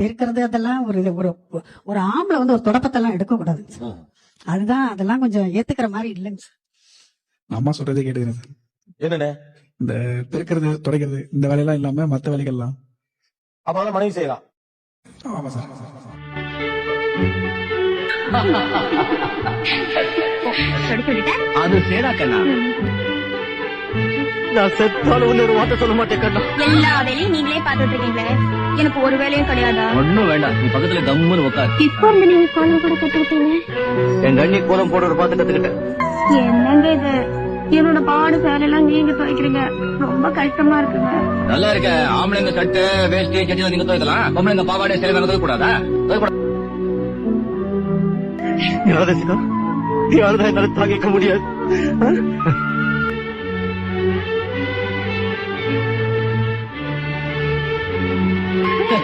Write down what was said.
பெருக்கிறது அதெல்லாம் ஒரு ஒரு ஒரு ஆம்பளை வந்து ஒரு தொடப்பத்தெல்லாம் எடுக்க கூடாதுங்க சார். அதுதான் அதெல்லாம் கொஞ்சம் ஏத்துக்கிற மாதிரி இல்லைங்க சார். அம்மா சொல்றதே கேட்டுக்கிறேன் சார். என்னண்ணே? இந்த பெருக்கிறது துடைக்கிறது இந்த வேலையெல்லாம் இல்லாம மத்த வேலைகள்லாம் அப்ப மனைவி செய்யலாம். ஆமா சார். அது சேரா கண்ணா, நான் செத்தாலும் ஒண்ணு ஒரு வார்த்தை சொல்ல மாட்டேன் கண்ணா. எல்லா வேலையும் நீங்களே பாத்துட்டு இருக்கீங்களே, எனக்கு ஒரு வேலையும் கிடையாதா? ஒண்ணும் வேண்டாம், நீ பக்கத்துல கம்முன்னு உட்கார். இப்போ நீங்க கோலம் கூட கத்துக்கிட்டீங்க? என் கண்ணி கோலம் போடுற பார்த்து கத்துக்கிட்டேன். என்னங்க இது, என்னோட பாடு சேலையெல்லாம் நீங்க துவைக்கிறீங்க, ரொம்ப கஷ்டமா இருக்குங்க. நல்லா இருக்க. ஆம்பளைங்க சட்டை வேஷ்டி செடி நீங்க துவைக்கலாம், பொம்பளைங்க பாவாடை சேலை வேற துவைக்க கூடாதா? யாரதான் என்னால தாங்கிக்க முடியாது.